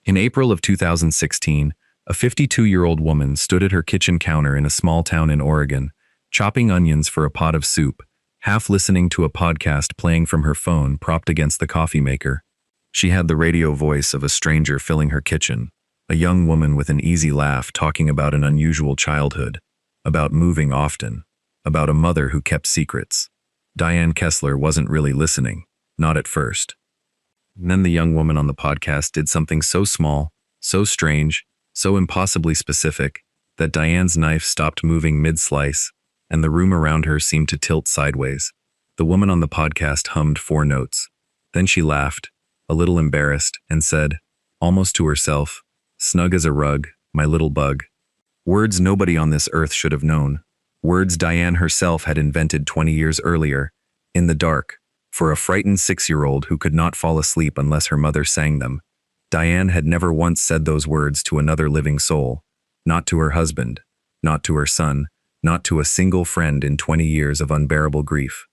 In April of 2016, a 52-year-old woman stood at her kitchen counter in a small town in Oregon, chopping onions for a pot of soup, half listening to a podcast playing from her phone propped against the coffee maker. She had the radio voice of a stranger filling her kitchen, a young woman with an easy laugh talking about an unusual childhood, about moving often, about a mother who kept secrets. Diane Kessler wasn't really listening, not at first. And then the young woman on the podcast did something so small, so strange, so impossibly specific, that Diane's knife stopped moving mid-slice, and the room around her seemed to tilt sideways. The woman on the podcast hummed 4 notes. Then she laughed, a little embarrassed, and said, almost to herself, "Snug as a rug, my little bug." Words nobody on this earth should have known. Words Diane herself had invented 20 years earlier, in the dark, for a frightened 6-year-old who could not fall asleep unless her mother sang them. Diane had never once said those words to another living soul, not to her husband, not to her son, not to a single friend in 20 years of unbearable grief.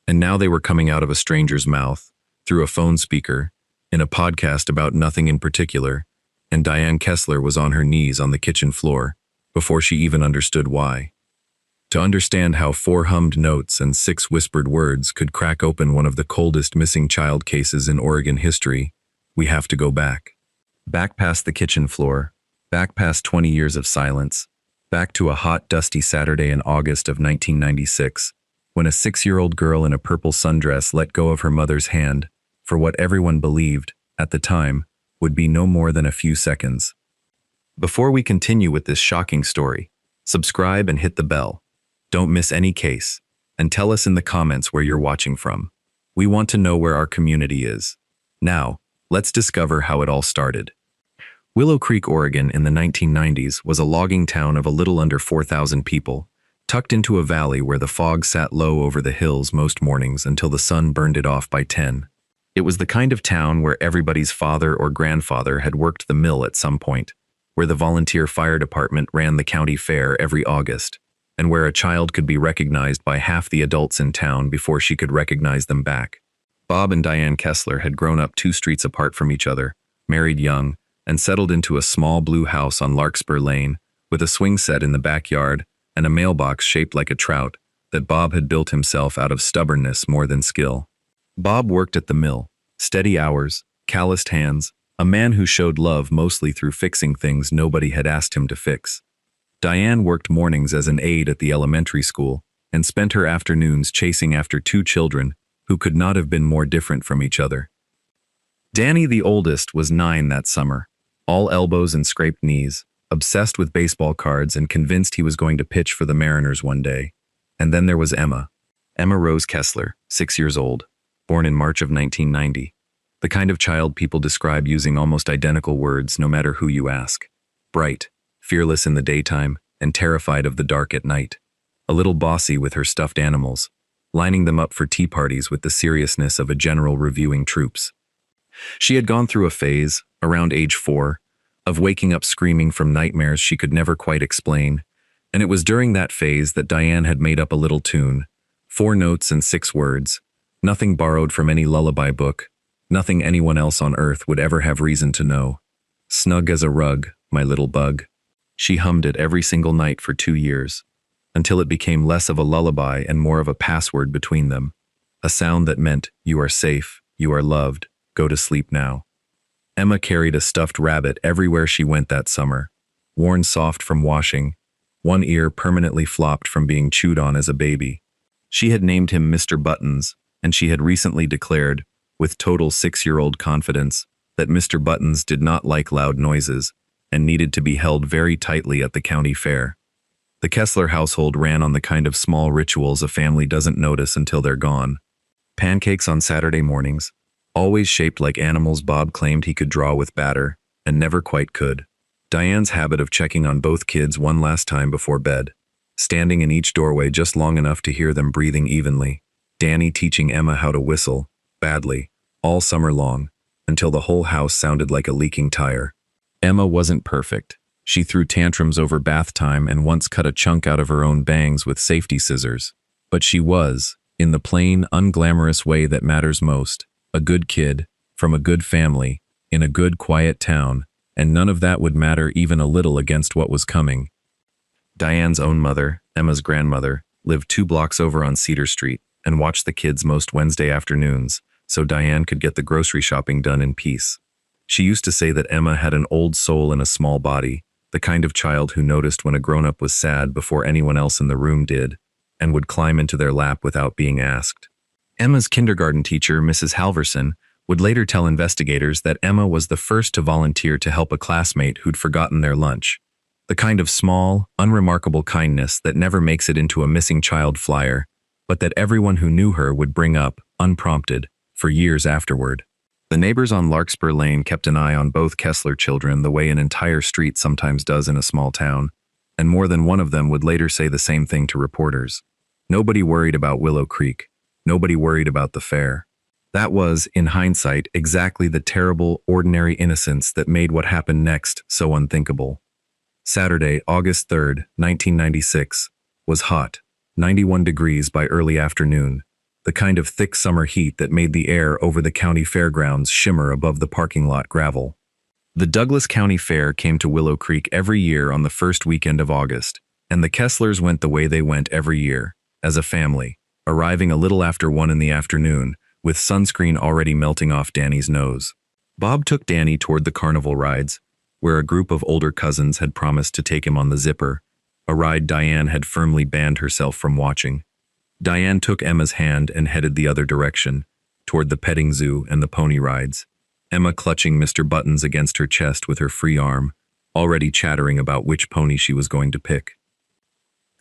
And now they were coming out of a stranger's mouth, through a phone speaker, in a podcast about nothing in particular, and Diane Kessler was on her knees on the kitchen floor, before she even understood why. To understand how 4 hummed notes and 6 whispered words could crack open one of the coldest missing child cases in Oregon history, we have to go back. Back past the kitchen floor, back past 20 years of silence, back to a hot, dusty Saturday in August of 1996, when a 6-year-old girl in a purple sundress let go of her mother's hand for what everyone believed, at the time, would be no more than a few seconds. Before we continue with this shocking story, subscribe and hit the bell. Don't miss any case, and tell us in the comments where you're watching from. We want to know where our community is. Now, let's discover how it all started. Willow Creek, Oregon in the 1990s was a logging town of a little under 4,000 people, tucked into a valley where the fog sat low over the hills most mornings until the sun burned it off by 10. It was the kind of town where everybody's father or grandfather had worked the mill at some point, where the volunteer fire department ran the county fair every August, and where a child could be recognized by half the adults in town before she could recognize them back. Bob and Diane Kessler had grown up 2 streets apart from each other, married young, and settled into a small blue house on Larkspur Lane, with a swing set in the backyard and a mailbox shaped like a trout that Bob had built himself out of stubbornness more than skill. Bob worked at the mill, steady hours, calloused hands, a man who showed love mostly through fixing things nobody had asked him to fix. Diane worked mornings as an aide at the elementary school and spent her afternoons chasing after 2 children who could not have been more different from each other. Danny, the oldest, was 9 that summer, all elbows and scraped knees, obsessed with baseball cards and convinced he was going to pitch for the Mariners one day. And then there was Emma Rose Kessler, 6 years old, born in March of 1990. The kind of child people describe using almost identical words no matter who you ask. Bright, fearless in the daytime, and terrified of the dark at night. A little bossy with her stuffed animals, lining them up for tea parties with the seriousness of a general reviewing troops. She had gone through a phase, around age 4, of waking up screaming from nightmares she could never quite explain, and it was during that phase that Diane had made up a little tune, 4 notes and 6 words, nothing borrowed from any lullaby book, nothing anyone else on earth would ever have reason to know. Snug as a rug, my little bug. She hummed it every single night for 2 years, until it became less of a lullaby and more of a password between them, a sound that meant, you are safe, you are loved, go to sleep now. Emma carried a stuffed rabbit everywhere she went that summer, worn soft from washing, one ear permanently flopped from being chewed on as a baby. She had named him Mr. Buttons, and she had recently declared, with total 6-year-old confidence, that Mr. Buttons did not like loud noises and needed to be held very tightly at the county fair. The Kessler household ran on the kind of small rituals a family doesn't notice until they're gone. Pancakes on Saturday mornings, always shaped like animals Bob claimed he could draw with batter, and never quite could. Diane's habit of checking on both kids one last time before bed, standing in each doorway just long enough to hear them breathing evenly. Danny teaching Emma how to whistle, badly, all summer long, until the whole house sounded like a leaking tire. Emma wasn't perfect. She threw tantrums over bath time and once cut a chunk out of her own bangs with safety scissors. But she was, in the plain, unglamorous way that matters most, a good kid, from a good family, in a good quiet town, and none of that would matter even a little against what was coming. Diane's own mother, Emma's grandmother, lived 2 blocks over on Cedar Street and watched the kids most Wednesday afternoons, so Diane could get the grocery shopping done in peace. She used to say that Emma had an old soul in a small body, the kind of child who noticed when a grown-up was sad before anyone else in the room did, and would climb into their lap without being asked. Emma's kindergarten teacher, Mrs. Halverson, would later tell investigators that Emma was the first to volunteer to help a classmate who'd forgotten their lunch. The kind of small, unremarkable kindness that never makes it into a missing child flyer, but that everyone who knew her would bring up, unprompted, for years afterward. The neighbors on Larkspur Lane kept an eye on both Kessler children the way an entire street sometimes does in a small town, and more than one of them would later say the same thing to reporters. Nobody worried about Willow Creek. Nobody worried about the fair. That was, in hindsight, exactly the terrible, ordinary innocence that made what happened next so unthinkable. Saturday, August 3rd, 1996, was hot, 91 degrees by early afternoon, the kind of thick summer heat that made the air over the county fairgrounds shimmer above the parking lot gravel. The Douglas County Fair came to Willow Creek every year on the first weekend of August, and the Kesslers went the way they went every year, as a family, arriving a little after 1 in the afternoon, with sunscreen already melting off Danny's nose. Bob took Danny toward the carnival rides, where a group of older cousins had promised to take him on the Zipper, a ride Diane had firmly banned herself from watching. Diane took Emma's hand and headed the other direction, toward the petting zoo and the pony rides, Emma clutching Mr. Buttons against her chest with her free arm, already chattering about which pony she was going to pick.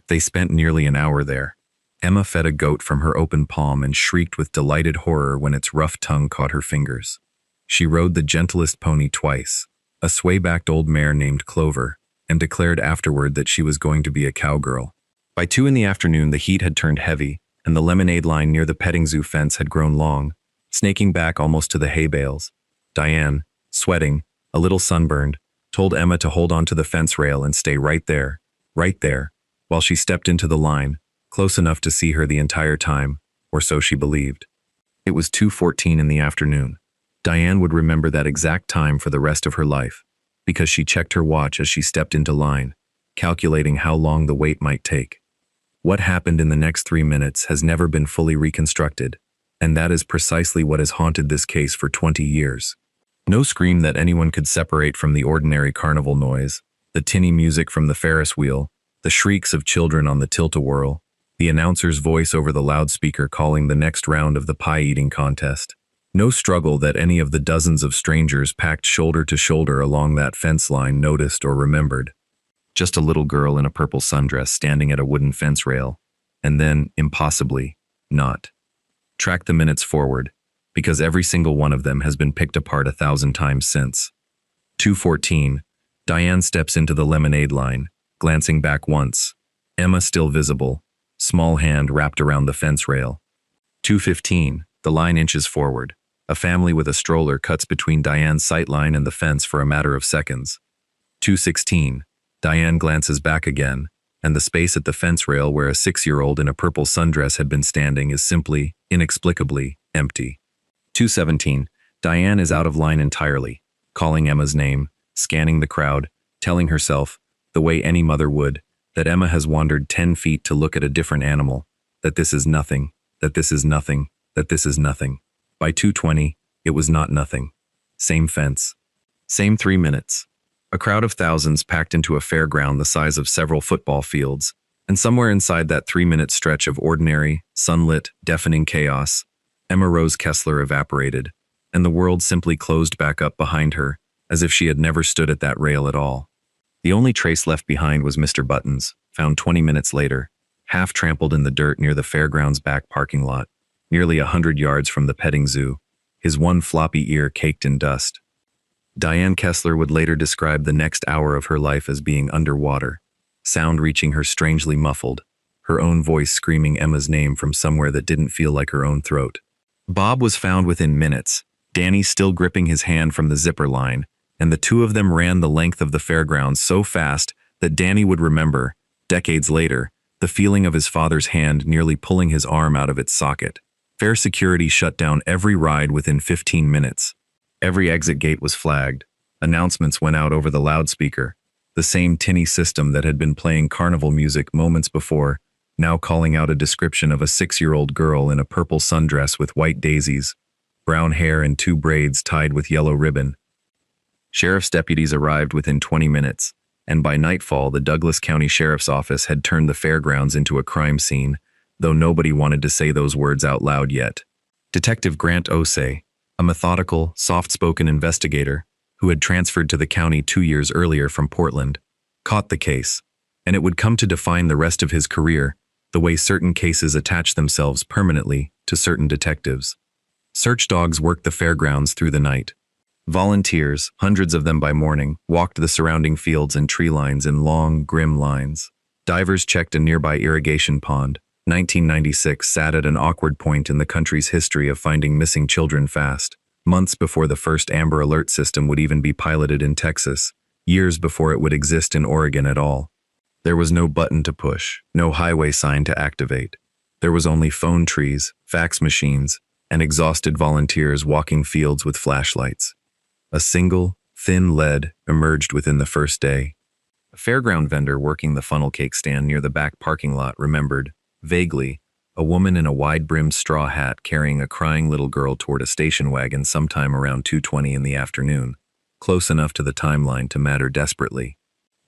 They spent nearly an hour there. Emma fed a goat from her open palm and shrieked with delighted horror when its rough tongue caught her fingers. She rode the gentlest pony twice, a sway-backed old mare named Clover, and declared afterward that she was going to be a cowgirl. By 2 in the afternoon, the heat had turned heavy, and the lemonade line near the petting zoo fence had grown long, snaking back almost to the hay bales. Diane, sweating, a little sunburned, told Emma to hold on to the fence rail and stay right there, while she stepped into the line, close enough to see her the entire time, or so she believed. It was 2:14 in the afternoon. Diane would remember that exact time for the rest of her life, because she checked her watch as she stepped into line, calculating how long the wait might take. What happened in the next 3 minutes has never been fully reconstructed, and that is precisely what has haunted this case for 20 years. No scream that anyone could separate from the ordinary carnival noise, the tinny music from the Ferris wheel, the shrieks of children on the tilt-a-whirl, the announcer's voice over the loudspeaker calling the next round of the pie-eating contest. No struggle that any of the dozens of strangers packed shoulder to shoulder along that fence line noticed or remembered. Just a little girl in a purple sundress standing at a wooden fence rail, and then, impossibly, not. Track the minutes forward, because every single one of them has been picked apart 1,000 times since. 2:14, Diane steps into the lemonade line, glancing back once, Emma still visible, small hand wrapped around the fence rail. 2:15, the line inches forward. A family with a stroller cuts between Diane's sightline and the fence for a matter of seconds. 2:16, Diane glances back again, and the space at the fence rail where a 6-year-old in a purple sundress had been standing is simply, inexplicably, empty. 2:17, Diane is out of line entirely, calling Emma's name, scanning the crowd, telling herself, the way any mother would, that Emma has wandered 10 feet to look at a different animal, that this is nothing, that this is nothing, that this is nothing. By 2:20, it was not nothing. Same fence. Same 3 minutes. A crowd of thousands packed into a fairground the size of several football fields, and somewhere inside that 3-minute stretch of ordinary, sunlit, deafening chaos, Emma Rose Kessler evaporated, and the world simply closed back up behind her, as if she had never stood at that rail at all. The only trace left behind was Mr. Buttons, found 20 minutes later, half trampled in the dirt near the fairground's back parking lot, nearly 100 yards from the petting zoo, his one floppy ear caked in dust. Diane Kessler would later describe the next hour of her life as being underwater, sound reaching her strangely muffled, her own voice screaming Emma's name from somewhere that didn't feel like her own throat. Bob was found within minutes, Danny still gripping his hand from the zipper line, and the two of them ran the length of the fairgrounds so fast that Danny would remember, decades later, the feeling of his father's hand nearly pulling his arm out of its socket. Fair security shut down every ride within 15 minutes. Every exit gate was flagged. Announcements went out over the loudspeaker, the same tinny system that had been playing carnival music moments before, now calling out a description of a 6-year-old girl in a purple sundress with white daisies, brown hair and 2 braids tied with yellow ribbon. Sheriff's deputies arrived within 20 minutes, and by nightfall the Douglas County Sheriff's Office had turned the fairgrounds into a crime scene, though nobody wanted to say those words out loud yet. Detective Grant Osei, a methodical, soft-spoken investigator who had transferred to the county 2 years earlier from Portland, caught the case, and it would come to define the rest of his career, the way certain cases attach themselves permanently to certain detectives. Search dogs worked the fairgrounds through the night. Volunteers, hundreds of them by morning, walked the surrounding fields and tree lines in long, grim lines. Divers checked a nearby irrigation pond. 1996 sat at an awkward point in the country's history of finding missing children fast, months before the first Amber Alert system would even be piloted in Texas, years before it would exist in Oregon at all. There was no button to push, no highway sign to activate. There was only phone trees, fax machines, and exhausted volunteers walking fields with flashlights. A single, thin lead emerged within the first day. A fairground vendor working the funnel cake stand near the back parking lot remembered, vaguely, a woman in a wide-brimmed straw hat carrying a crying little girl toward a station wagon sometime around 2:20 in the afternoon, close enough to the timeline to matter desperately.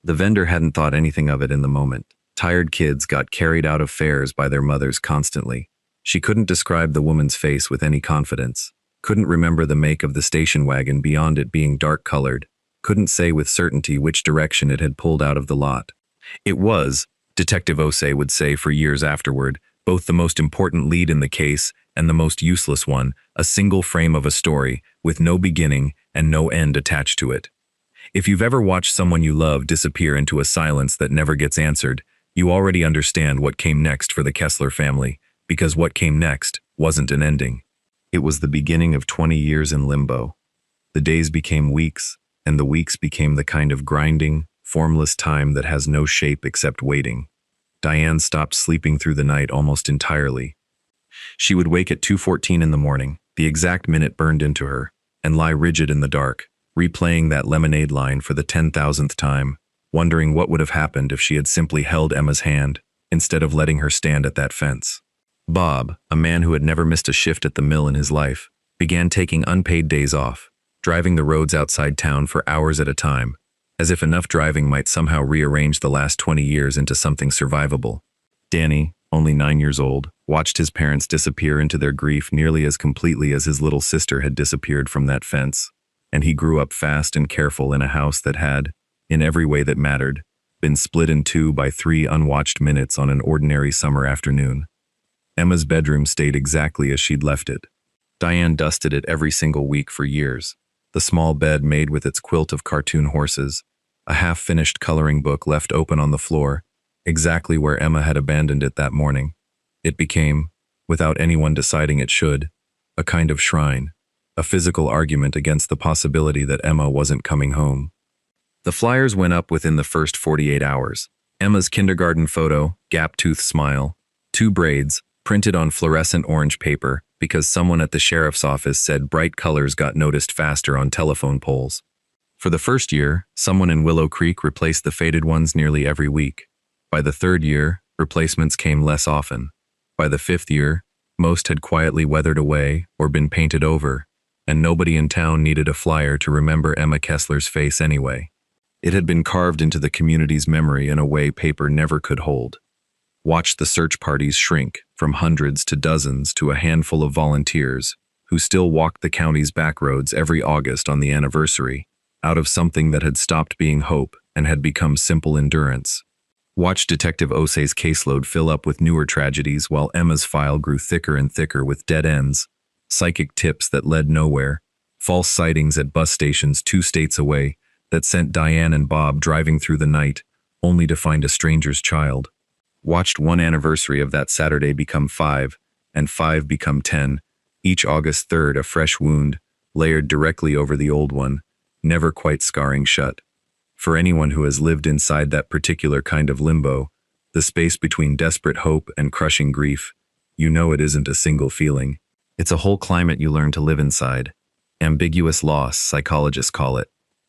The vendor hadn't thought anything of it in the moment. Tired kids got carried out of fairs by their mothers constantly. She couldn't describe the woman's face with any confidence, couldn't remember the make of the station wagon beyond it being dark-colored, couldn't say with certainty which direction it had pulled out of the lot. It was, Detective Osei would say for years afterward, both the most important lead in the case and the most useless one, a single frame of a story with no beginning and no end attached to it. If you've ever watched someone you love disappear into a silence that never gets answered, you already understand what came next for the Kessler family, because what came next wasn't an ending. It was the beginning of 20 years in limbo. The days became weeks, and the weeks became the kind of grinding, formless time that has no shape except waiting. Diane stopped sleeping through the night almost entirely. She would wake at 2:14 in the morning, the exact minute burned into her, and lie rigid in the dark, replaying that lemonade line for the 10,000th time, wondering what would have happened if she had simply held Emma's hand, instead of letting her stand at that fence. Bob, a man who had never missed a shift at the mill in his life, began taking unpaid days off, driving the roads outside town for hours at a time, as if enough driving might somehow rearrange the last 20 years into something survivable. Danny, only 9 years old, watched his parents disappear into their grief nearly as completely as his little sister had disappeared from that fence, and he grew up fast and careful in a house that had, in every way that mattered, been split in two by 3 unwatched minutes on an ordinary summer afternoon. Emma's bedroom stayed exactly as she'd left it. Diane dusted it every single week for years. The small bed made with its quilt of cartoon horses, a half-finished coloring book left open on the floor, exactly where Emma had abandoned it that morning. It became, without anyone deciding it should, a kind of shrine, a physical argument against the possibility that Emma wasn't coming home. The flyers went up within the first 48 hours. Emma's kindergarten photo, gap-toothed smile, 2 braids, printed on fluorescent orange paper because someone at the sheriff's office said bright colors got noticed faster on telephone poles. For the first year, someone in Willow Creek replaced the faded ones nearly every week. By the 3rd year, replacements came less often. By the 5th year, most had quietly weathered away or been painted over, and nobody in town needed a flyer to remember Emma Kessler's face anyway. It had been carved into the community's memory in a way paper never could hold. Watch the search parties shrink from hundreds to dozens to a handful of volunteers who still walked the county's back roads every August on the anniversary, out of something that had stopped being hope and had become simple endurance. Watch Detective Osei's caseload fill up with newer tragedies while Emma's file grew thicker and thicker with dead ends, psychic tips that led nowhere, false sightings at bus stations 2 states away that sent Diane and Bob driving through the night only to find a stranger's child. Watched one anniversary of that Saturday become 5, and 5 become 10, each August 3rd a fresh wound, layered directly over the old one, never quite scarring shut. For anyone who has lived inside that particular kind of limbo, the space between desperate hope and crushing grief, you know it isn't a single feeling. It's a whole climate you learn to live inside. Ambiguous loss, psychologists call it.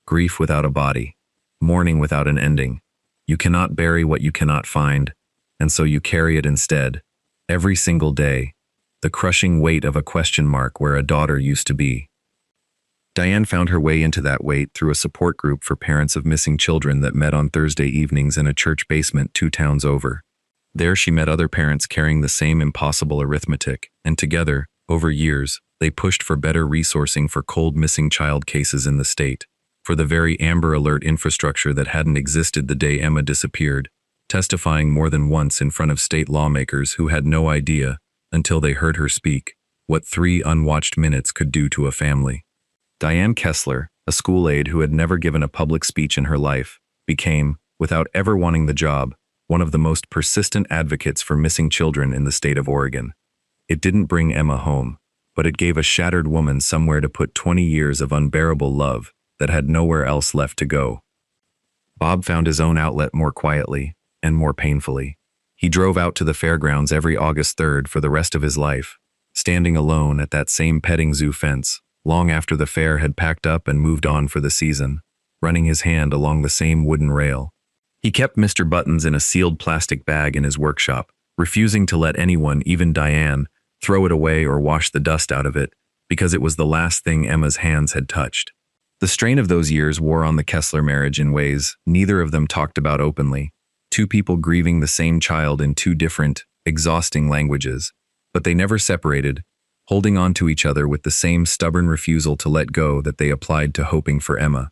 grief without a body, mourning without an ending. You cannot bury what you cannot find, and so you carry it instead, every single day, the crushing weight of a question mark where a daughter used to be. Diane found her way into that weight through a support group for parents of missing children that met on Thursday evenings in a church basement 2 towns over. There she met other parents carrying the same impossible arithmetic, and together, over years, they pushed for better resourcing for cold missing child cases in the state, for the very Amber Alert infrastructure that hadn't existed the day Emma disappeared, testifying more than once in front of state lawmakers who had no idea, until they heard her speak, what 3 unwatched minutes could do to a family. Diane Kessler, a school aide who had never given a public speech in her life, became, without ever wanting the job, one of the most persistent advocates for missing children in the state of Oregon. It didn't bring Emma home, but it gave a shattered woman somewhere to put 20 years of unbearable love that had nowhere else left to go. Bob found his own outlet more quietly and more painfully. He drove out to the fairgrounds every August 3rd for the rest of his life, standing alone at that same petting zoo fence, long after the fair had packed up and moved on for the season, running his hand along the same wooden rail. He kept Mr. Buttons in a sealed plastic bag in his workshop, refusing to let anyone, even Diane, throw it away or wash the dust out of it, because it was the last thing Emma's hands had touched. The strain of those years wore on the Kessler marriage in ways neither of them talked about openly, 2 people grieving the same child in 2 different, exhausting languages, but they never separated, holding on to each other with the same stubborn refusal to let go that they applied to hoping for Emma.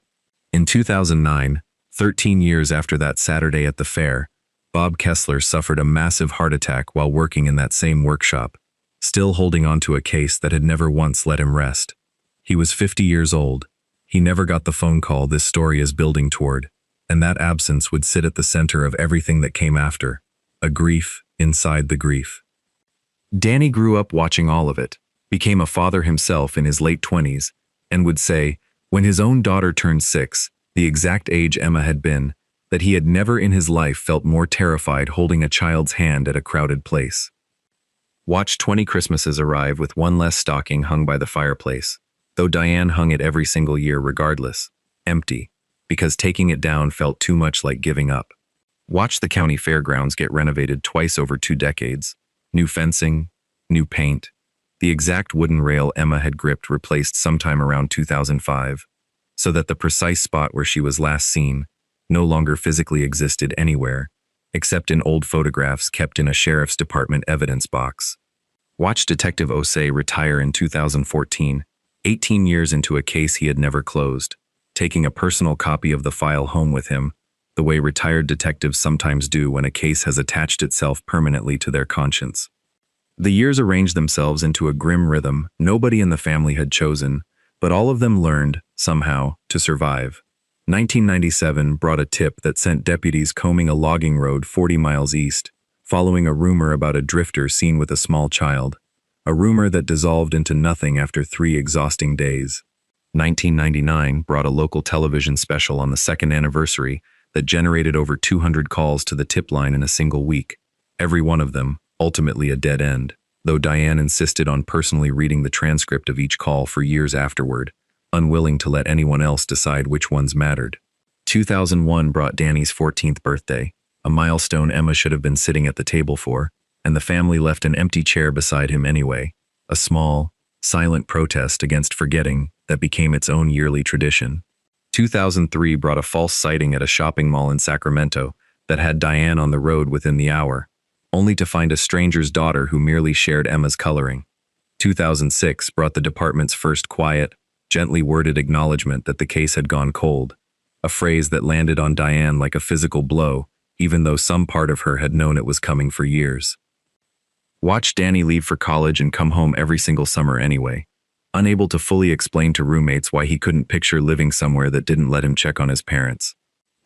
In 2009, 13 years after that Saturday at the fair, Bob Kessler suffered a massive heart attack while working in that same workshop, still holding on to a case that had never once let him rest. He was 50 years old. He never got the phone call this story is building toward, and that absence would sit at the center of everything that came after, a grief inside the grief. Danny grew up watching all of it, became a father himself in his late 20s, and would say, when his own daughter turned 6, the exact age Emma had been, that he had never in his life felt more terrified holding a child's hand at a crowded place. Watch 20 Christmases arrive with one less stocking hung by the fireplace, though Diane hung it every single year regardless, empty, because taking it down felt too much like giving up. Watch the county fairgrounds get renovated twice over 2 decades, new fencing, new paint, the exact wooden rail Emma had gripped replaced sometime around 2005, so that the precise spot where she was last seen no longer physically existed anywhere, except in old photographs kept in a sheriff's department evidence box. Watch Detective Osei retire in 2014, 18 years into a case he had never closed, taking a personal copy of the file home with him, the way retired detectives sometimes do when a case has attached itself permanently to their conscience. The years arranged themselves into a grim rhythm nobody in the family had chosen, but all of them learned, somehow, to survive. 1997 brought a tip that sent deputies combing a logging road 40 miles east, following a rumor about a drifter seen with a small child, a rumor that dissolved into nothing after 3 exhausting days. 1999 brought a local television special on the 2nd anniversary that generated over 200 calls to the tip line in a single week, every one of them, ultimately a dead end, though Diane insisted on personally reading the transcript of each call for years afterward, unwilling to let anyone else decide which ones mattered. 2001 brought Danny's 14th birthday, a milestone Emma should have been sitting at the table for, and the family left an empty chair beside him anyway, a small, silent protest against forgetting that became its own yearly tradition. 2003 brought a false sighting at a shopping mall in Sacramento that had Diane on the road within the hour, only to find a stranger's daughter who merely shared Emma's coloring. 2006 brought the department's first quiet, gently worded acknowledgement that the case had gone cold, a phrase that landed on Diane like a physical blow, even though some part of her had known it was coming for years. Watch Danny leave for college and come home every single summer anyway, unable to fully explain to roommates why he couldn't picture living somewhere that didn't let him check on his parents.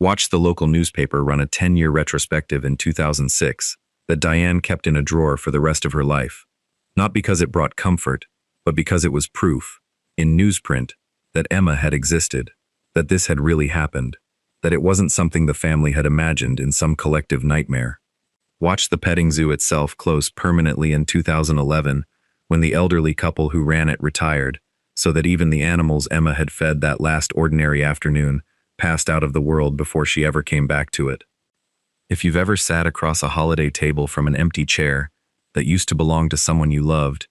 Watch the local newspaper run a 10-year retrospective in 2006 that Diane kept in a drawer for the rest of her life, not because it brought comfort, but because it was proof, in newsprint, that Emma had existed, that this had really happened, that it wasn't something the family had imagined in some collective nightmare. Watch the petting zoo itself close permanently in 2011 when the elderly couple who ran it retired, so that even the animals Emma had fed that last ordinary afternoon passed out of the world before she ever came back to it. If you've ever sat across a holiday table from an empty chair that used to belong to someone you loved,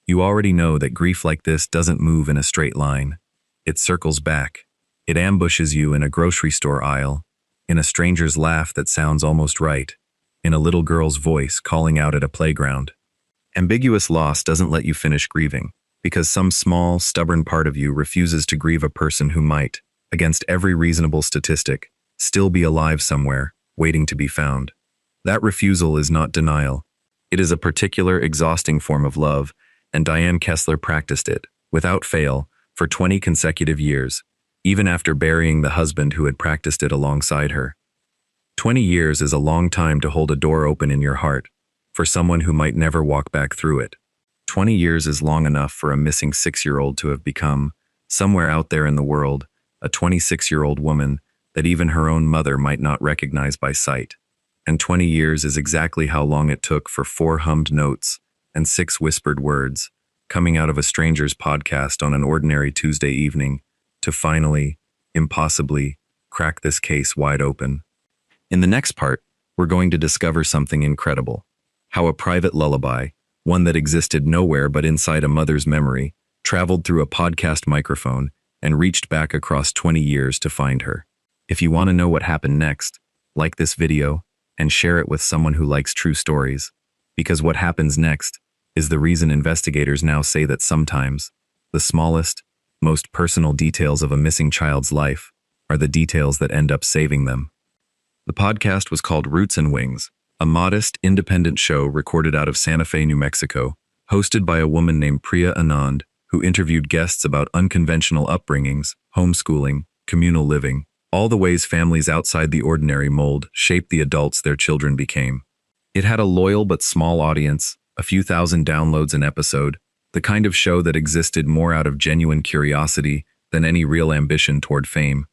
you already know that grief like this doesn't move in a straight line. It circles back. It ambushes you in a grocery store aisle, in a stranger's laugh that sounds almost right, in a little girl's voice calling out at a playground. Ambiguous loss doesn't let you finish grieving, because some small, stubborn part of you refuses to grieve a person who might, against every reasonable statistic, still be alive somewhere, waiting to be found. That refusal is not denial. It is a particular, exhausting form of love, and Diane Kessler practiced it, without fail, for 20 consecutive years, even after burying the husband who had practiced it alongside her. 20 years is a long time to hold a door open in your heart, for someone who might never walk back through it. 20 years is long enough for a missing 6-year-old to have become, somewhere out there in the world, a 26-year-old woman that even her own mother might not recognize by sight. And 20 years is exactly how long it took for 4 hummed notes and 6 whispered words, coming out of a stranger's podcast on an ordinary Tuesday evening, to finally, impossibly, crack this case wide open. In the next part, we're going to discover something incredible. How a private lullaby, one that existed nowhere but inside a mother's memory, traveled through a podcast microphone and reached back across 20 years to find her. If you want to know what happened next, like this video and share it with someone who likes true stories, because what happens next is the reason investigators now say that sometimes the smallest, most personal details of a missing child's life are the details that end up saving them. The podcast was called Roots and Wings, a modest, independent show recorded out of Santa Fe, New Mexico, hosted by a woman named Priya Anand, who interviewed guests about unconventional upbringings, homeschooling, communal living, all the ways families outside the ordinary mold shape the adults their children became. It had a loyal but small audience, a few thousand downloads an episode, the kind of show that existed more out of genuine curiosity than any real ambition toward fame.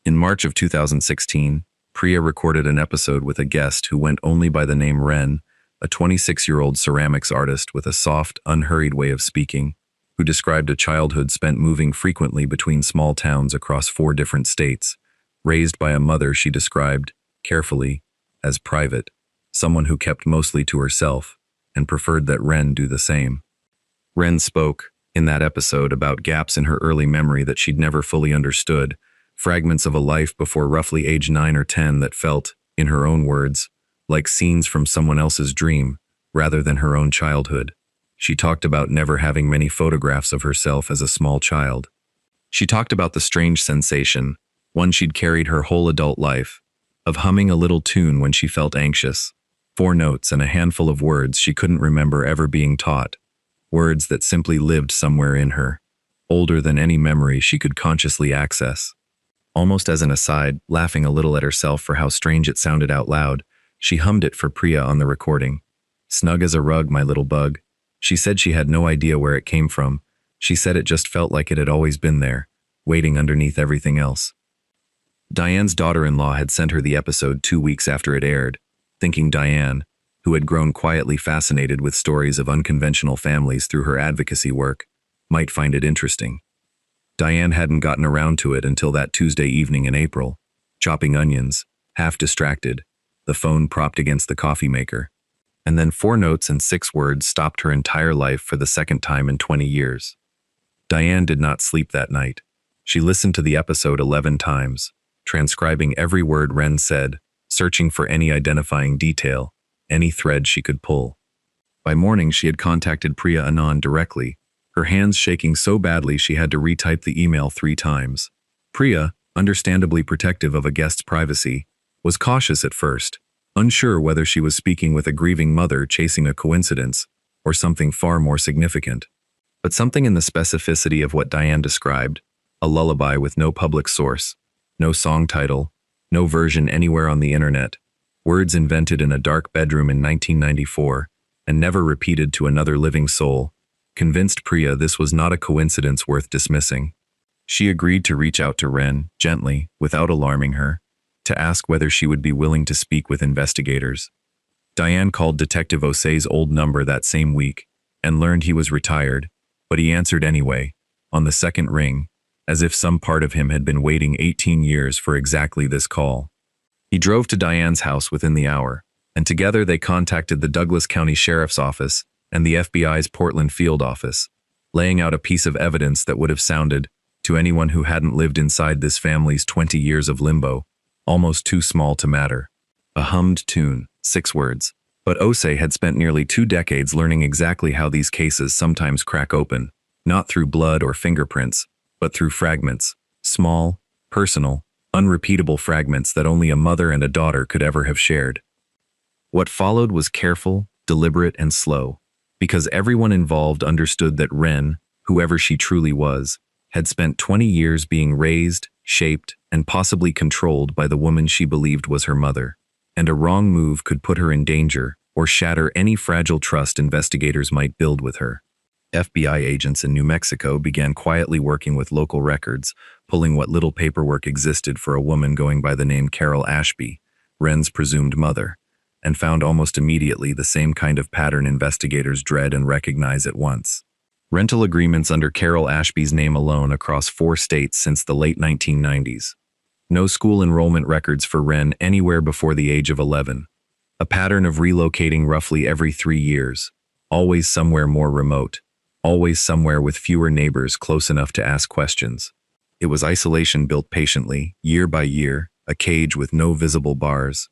In March of 2016, Priya recorded an episode with a guest who went only by the name Ren, a 26-year-old ceramics artist with a soft, unhurried way of speaking, who described a childhood spent moving frequently between small towns across 4 different states, raised by a mother she described, carefully, as private, someone who kept mostly to herself, and preferred that Ren do the same. Ren spoke, in that episode, about gaps in her early memory that she'd never fully understood, fragments of a life before roughly age 9 or 10 that felt, in her own words, like scenes from someone else's dream, rather than her own childhood. She talked about never having many photographs of herself as a small child. She talked about the strange sensation, one she'd carried her whole adult life, of humming a little tune when she felt anxious, 4 notes and a handful of words she couldn't remember ever being taught, words that simply lived somewhere in her, older than any memory she could consciously access. Almost as an aside, laughing a little at herself for how strange it sounded out loud, she hummed it for Priya on the recording. Snug as a rug, my little bug. She said she had no idea where it came from. She said it just felt like it had always been there, waiting underneath everything else. Diane's daughter-in-law had sent her the episode 2 weeks after it aired, thinking Diane, who had grown quietly fascinated with stories of unconventional families through her advocacy work, might find it interesting. Diane hadn't gotten around to it until that Tuesday evening in April, chopping onions, half distracted, the phone propped against the coffee maker. And then 4 notes and 6 words stopped her entire life for the second time in 20 years. Diane did not sleep that night. She listened to the episode 11 times, transcribing every word Ren said, searching for any identifying detail, any thread she could pull. By morning, she had contacted Priya Anand directly, her hands shaking so badly she had to retype the email 3 times. Priya, understandably protective of a guest's privacy, was cautious at first, unsure whether she was speaking with a grieving mother chasing a coincidence or something far more significant. But something in the specificity of what Diane described, a lullaby with no public source, no song title, no version anywhere on the internet, words invented in a dark bedroom in 1994 and never repeated to another living soul, convinced Priya this was not a coincidence worth dismissing. She agreed to reach out to Ren, gently, without alarming her, to ask whether she would be willing to speak with investigators. Diane called Detective Osei's old number that same week and learned he was retired, but he answered anyway, on the second ring, as if some part of him had been waiting 18 years for exactly this call. He drove to Diane's house within the hour, and together they contacted the Douglas County Sheriff's Office and the FBI's Portland Field Office, laying out a piece of evidence that would have sounded, to anyone who hadn't lived inside this family's 20 years of limbo, almost too small to matter. A hummed tune, 6 words. But Osei had spent nearly 2 decades learning exactly how these cases sometimes crack open, not through blood or fingerprints, but through fragments, small, personal, unrepeatable fragments that only a mother and a daughter could ever have shared. What followed was careful, deliberate, and slow, because everyone involved understood that Ren, whoever she truly was, had spent 20 years being raised, shaped, and possibly controlled by the woman she believed was her mother, and a wrong move could put her in danger or shatter any fragile trust investigators might build with her. FBI agents in New Mexico began quietly working with local records, pulling what little paperwork existed for a woman going by the name Carol Ashby, Ren's presumed mother, and found almost immediately the same kind of pattern investigators dread and recognize at once. Rental agreements under Carol Ashby's name alone across 4 states since the late 1990s. No school enrollment records for Ren anywhere before the age of 11. A pattern of relocating roughly every 3 years, always somewhere more remote, always somewhere with fewer neighbors close enough to ask questions. It was isolation built patiently, year by year, a cage with no visible bars.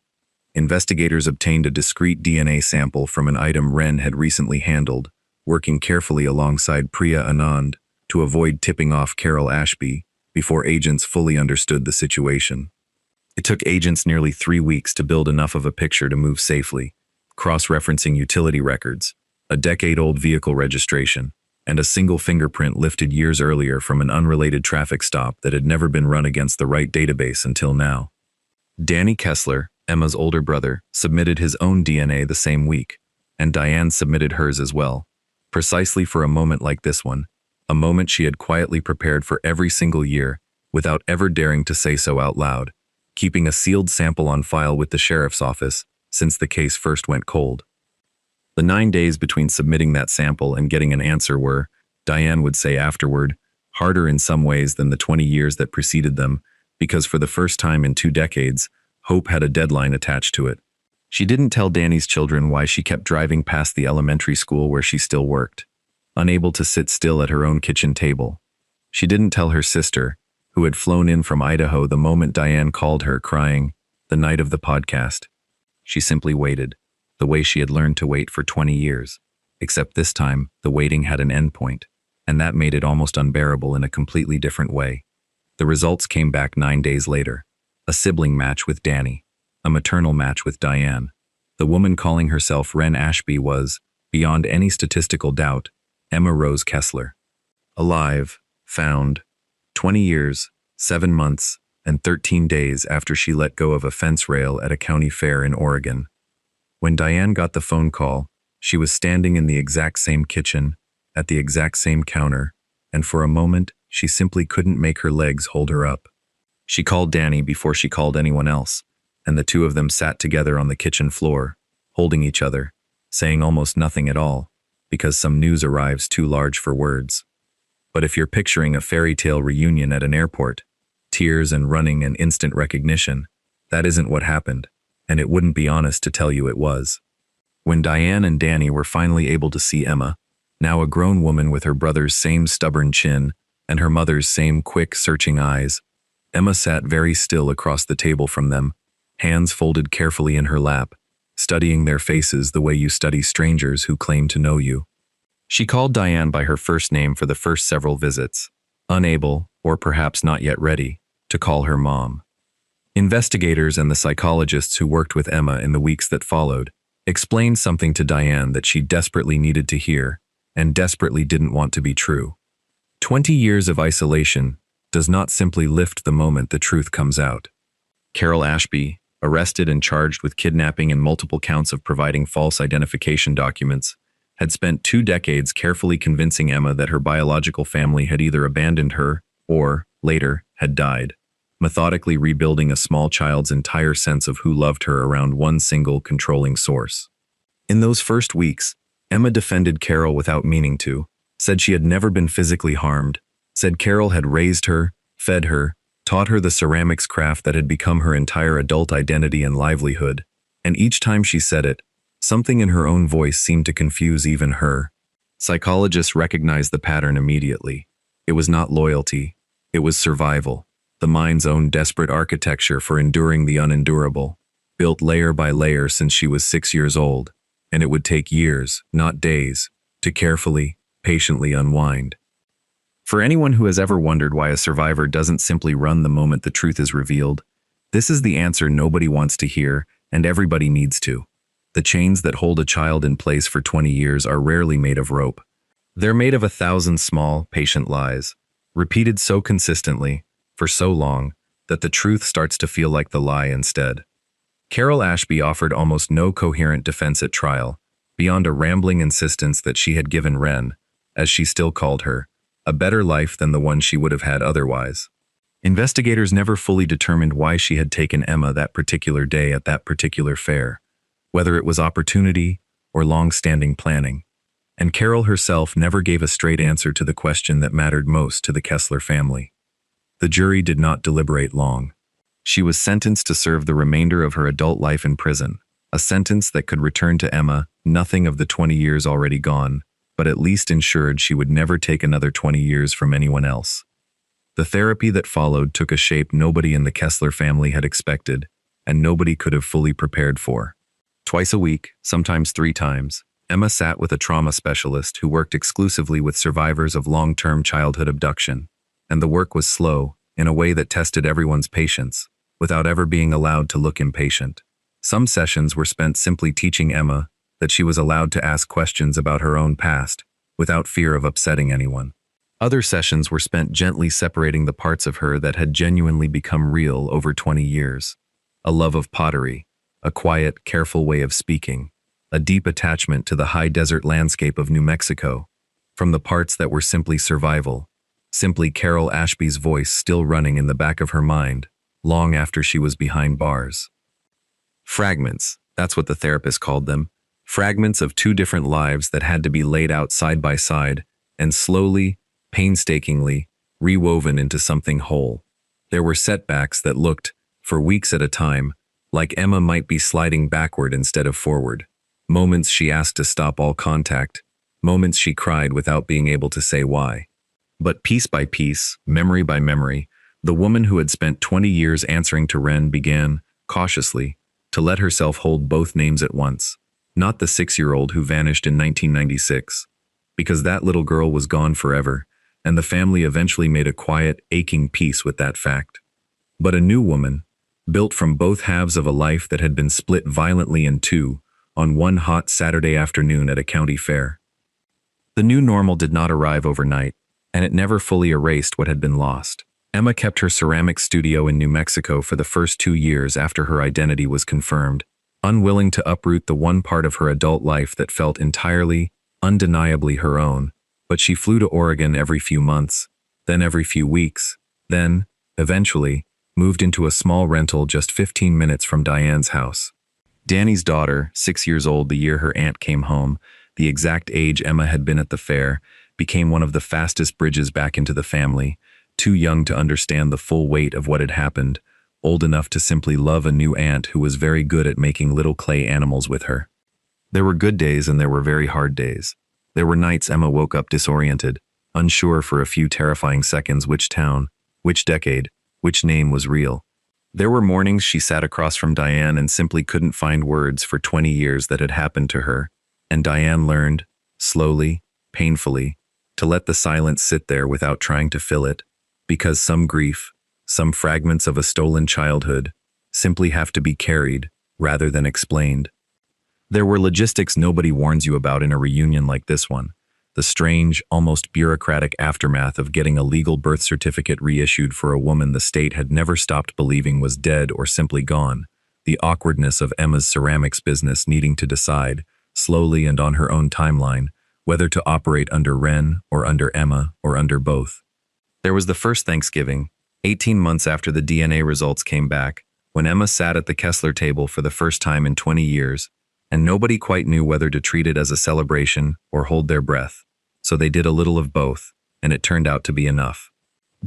Investigators obtained a discrete DNA sample from an item Ren had recently handled, working carefully alongside Priya Anand to avoid tipping off Carol Ashby before agents fully understood the situation. It took agents nearly 3 weeks to build enough of a picture to move safely, cross-referencing utility records, a decade-old vehicle registration, and a single fingerprint lifted years earlier from an unrelated traffic stop that had never been run against the right database until now. Danny Kessler, Emma's older brother, submitted his own DNA the same week, and Diane submitted hers as well, precisely for a moment like this one, a moment she had quietly prepared for every single year, without ever daring to say so out loud, keeping a sealed sample on file with the sheriff's office since the case first went cold. The 9 days between submitting that sample and getting an answer were, Diane would say afterward, harder in some ways than the 20 years that preceded them, because for the first time in 2 decades, hope had a deadline attached to it. She didn't tell Danny's children why she kept driving past the elementary school where she still worked, unable to sit still at her own kitchen table. She didn't tell her sister, who had flown in from Idaho the moment Diane called her, crying, the night of the podcast. She simply waited, the way she had learned to wait for 20 years, except this time the waiting had an endpoint, and that made it almost unbearable in a completely different way. The results came back 9 days later. A sibling match with Danny, a maternal match with Diane. The woman calling herself Ren Ashby was, beyond any statistical doubt, Emma Rose Kessler. Alive, found, 20 years, 7 months, and 13 days after she let go of a fence rail at a county fair in Oregon. When Diane got the phone call, she was standing in the exact same kitchen, at the exact same counter, and for a moment, she simply couldn't make her legs hold her up. She called Danny before she called anyone else, and the two of them sat together on the kitchen floor, holding each other, saying almost nothing at all, because some news arrives too large for words. But if you're picturing a fairy tale reunion at an airport, tears and running and instant recognition, that isn't what happened, and it wouldn't be honest to tell you it was. When Diane and Danny were finally able to see Emma, now a grown woman with her brother's same stubborn chin and her mother's same quick, searching eyes, Emma sat very still across the table from them, hands folded carefully in her lap, studying their faces the way you study strangers who claim to know you. She called Diane by her first name for the first several visits, unable, or perhaps not yet ready, to call her mom. Investigators and the psychologists who worked with Emma in the weeks that followed explained something to Diane that she desperately needed to hear and desperately didn't want to be true. 20 years of isolation does not simply lift the moment the truth comes out. Carol Ashby, arrested and charged with kidnapping and multiple counts of providing false identification documents, had spent 2 decades carefully convincing Emma that her biological family had either abandoned her or, later, had died, methodically rebuilding a small child's entire sense of who loved her around one single controlling source. In those first weeks, Emma defended Carol without meaning to, said she had never been physically harmed, said Carol had raised her, fed her, taught her the ceramics craft that had become her entire adult identity and livelihood, and each time she said it, something in her own voice seemed to confuse even her. Psychologists recognized the pattern immediately. It was not loyalty, it was survival, the mind's own desperate architecture for enduring the unendurable, built layer by layer since she was 6 years old, and it would take years, not days, to carefully, patiently unwind. For anyone who has ever wondered why a survivor doesn't simply run the moment the truth is revealed, this is the answer nobody wants to hear, and everybody needs to. The chains that hold a child in place for 20 years are rarely made of rope. They're made of 1,000 small, patient lies, repeated so consistently, for so long, that the truth starts to feel like the lie instead. Carol Ashby offered almost no coherent defense at trial, beyond a rambling insistence that she had given Wren, as she still called her, a better life than the one she would have had otherwise. Investigators never fully determined why she had taken Emma that particular day at that particular fair, whether it was opportunity or long-standing planning, and Carol herself never gave a straight answer to the question that mattered most to the Kessler family. The jury did not deliberate long. She was sentenced to serve the remainder of her adult life in prison, a sentence that could return to Emma nothing of the 20 years already gone, but at least ensured she would never take another 20 years from anyone else. The therapy that followed took a shape nobody in the Kessler family had expected, and nobody could have fully prepared for. Twice a week, sometimes 3 times, Emma sat with a trauma specialist who worked exclusively with survivors of long-term childhood abduction, and the work was slow, in a way that tested everyone's patience, without ever being allowed to look impatient. Some sessions were spent simply teaching Emma that she was allowed to ask questions about her own past, without fear of upsetting anyone. Other sessions were spent gently separating the parts of her that had genuinely become real over 20 years. A love of pottery, a quiet, careful way of speaking, a deep attachment to the high desert landscape of New Mexico, from the parts that were simply survival, simply Carol Ashby's voice still running in the back of her mind, long after she was behind bars. Fragments, that's what the therapist called them. Fragments of 2 different lives that had to be laid out side by side and slowly, painstakingly, rewoven into something whole. There were setbacks that looked, for weeks at a time, like Emma might be sliding backward instead of forward. Moments she asked to stop all contact, moments she cried without being able to say why. But piece by piece, memory by memory, the woman who had spent 20 years answering to Wren began, cautiously, to let herself hold both names at once. Not the 6-year-old who vanished in 1996, because that little girl was gone forever, and the family eventually made a quiet, aching peace with that fact. But a new woman, built from both halves of a life that had been split violently in 2, on one hot Saturday afternoon at a county fair. The new normal did not arrive overnight, and it never fully erased what had been lost. Emma kept her ceramics studio in New Mexico for the first 2 years after her identity was confirmed, unwilling to uproot the one part of her adult life that felt entirely, undeniably her own. But she flew to Oregon every few months, then every few weeks, then, eventually, moved into a small rental just 15 minutes from Diane's house. Danny's daughter, 6 years old the year her aunt came home, the exact age Emma had been at the fair, became one of the fastest bridges back into the family, too young to understand the full weight of what had happened, old enough to simply love a new aunt who was very good at making little clay animals with her. There were good days and there were very hard days. There were nights Emma woke up disoriented, unsure for a few terrifying seconds which town, which decade, which name was real. There were mornings she sat across from Diane and simply couldn't find words for 20 years that had happened to her, and Diane learned, slowly, painfully, to let the silence sit there without trying to fill it, because some grief, some fragments of a stolen childhood, simply have to be carried, rather than explained. There were logistics nobody warns you about in a reunion like this one. The strange, almost bureaucratic aftermath of getting a legal birth certificate reissued for a woman the state had never stopped believing was dead or simply gone. The awkwardness of Emma's ceramics business needing to decide, slowly and on her own timeline, whether to operate under Wren or under Emma or under both. There was the first Thanksgiving, 18 months after the DNA results came back, when Emma sat at the Kessler table for the first time in 20 years, and nobody quite knew whether to treat it as a celebration or hold their breath. So they did a little of both, and it turned out to be enough.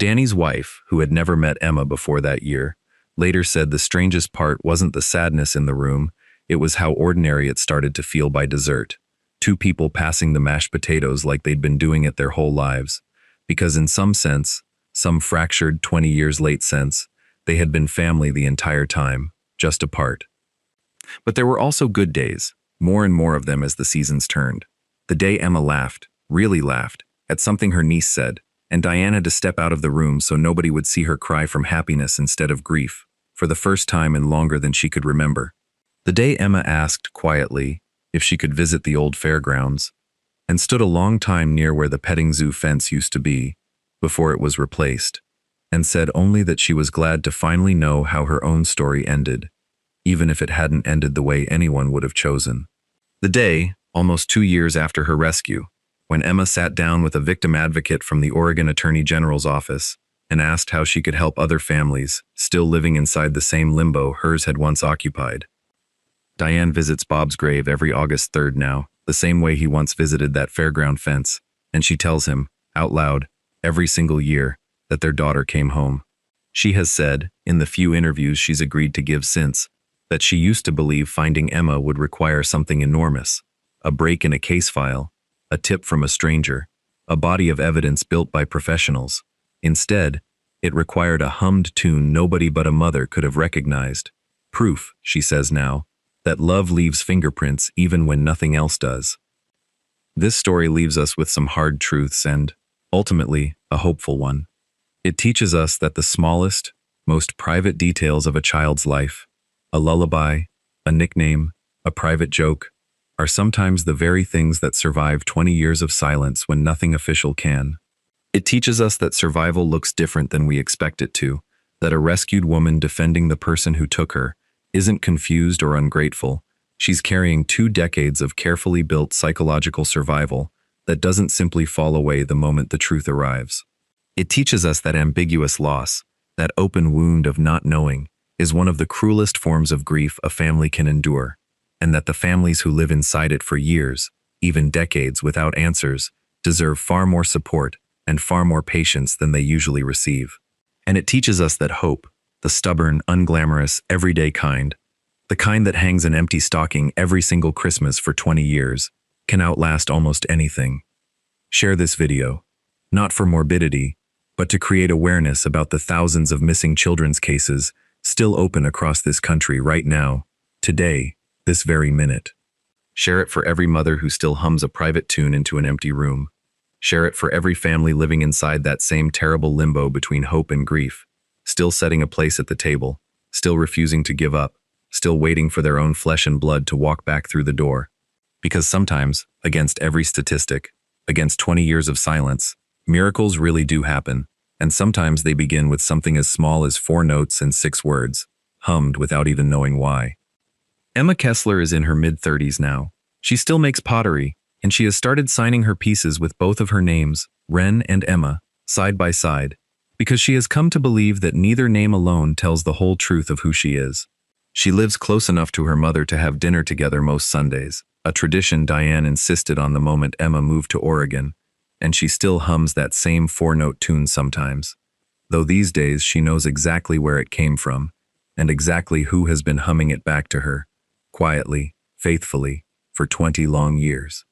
Danny's wife, who had never met Emma before that year, later said the strangest part wasn't the sadness in the room, it was how ordinary it started to feel by dessert. Two people passing the mashed potatoes like they'd been doing it their whole lives. Because in some sense, some fractured 20 years late sense, they had been family the entire time, just apart. But there were also good days, more and more of them as the seasons turned. The day Emma laughed, really laughed, at something her niece said, and Diane had to step out of the room so nobody would see her cry from happiness instead of grief, for the first time in longer than she could remember. The day Emma asked, quietly, if she could visit the old fairgrounds, and stood a long time near where the petting zoo fence used to be, before it was replaced, and said only that she was glad to finally know how her own story ended, even if it hadn't ended the way anyone would have chosen. The day, almost 2 years after her rescue, when Emma sat down with a victim advocate from the Oregon Attorney General's office and asked how she could help other families still living inside the same limbo hers had once occupied. Diane visits Bob's grave every August 3rd now, the same way he once visited that fairground fence, and she tells him, out loud, every single year, that their daughter came home. She has said, in the few interviews she's agreed to give since, that she used to believe finding Emma would require something enormous, a break in a case file, a tip from a stranger, a body of evidence built by professionals. Instead, it required a hummed tune nobody but a mother could have recognized. Proof, she says now, that love leaves fingerprints even when nothing else does. This story leaves us with some hard truths and, ultimately, a hopeful one. It teaches us that the smallest, most private details of a child's life, a lullaby, a nickname, a private joke, are sometimes the very things that survive 20 years of silence when nothing official can. It teaches us that survival looks different than we expect it to, that a rescued woman defending the person who took her isn't confused or ungrateful. She's carrying 2 decades of carefully built psychological survival that doesn't simply fall away the moment the truth arrives. It teaches us that ambiguous loss, that open wound of not knowing, is one of the cruelest forms of grief a family can endure, and that the families who live inside it for years, even decades without answers, deserve far more support and far more patience than they usually receive. And it teaches us that hope, the stubborn, unglamorous, everyday kind, the kind that hangs an empty stocking every single Christmas for 20 years, can outlast almost anything. Share this video, not for morbidity, but to create awareness about the thousands of missing children's cases still open across this country right now, today, this very minute. Share it for every mother who still hums a private tune into an empty room. Share it for every family living inside that same terrible limbo between hope and grief, still setting a place at the table, still refusing to give up, still waiting for their own flesh and blood to walk back through the door. Because sometimes, against every statistic, against 20 years of silence, miracles really do happen, and sometimes they begin with something as small as 4 notes and 6 words, hummed without even knowing why. Emma Kessler is in her mid-30s now. She still makes pottery, and she has started signing her pieces with both of her names, Ren and Emma, side by side, because she has come to believe that neither name alone tells the whole truth of who she is. She lives close enough to her mother to have dinner together most Sundays, a tradition Diane insisted on the moment Emma moved to Oregon, and she still hums that same 4-note tune sometimes, though these days she knows exactly where it came from, and exactly who has been humming it back to her, quietly, faithfully, for 20 long years.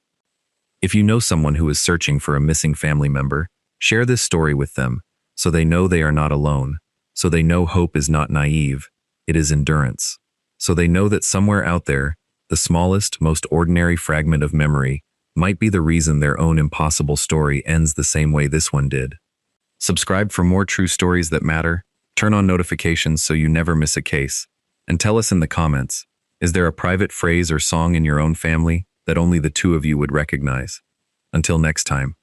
If you know someone who is searching for a missing family member, share this story with them, so they know they are not alone, so they know hope is not naive, it is endurance, so they know that somewhere out there, the smallest, most ordinary fragment of memory might be the reason their own impossible story ends the same way this one did. Subscribe for more true stories that matter, turn on notifications so you never miss a case, and tell us in the comments, is there a private phrase or song in your own family that only the 2 of you would recognize? Until next time.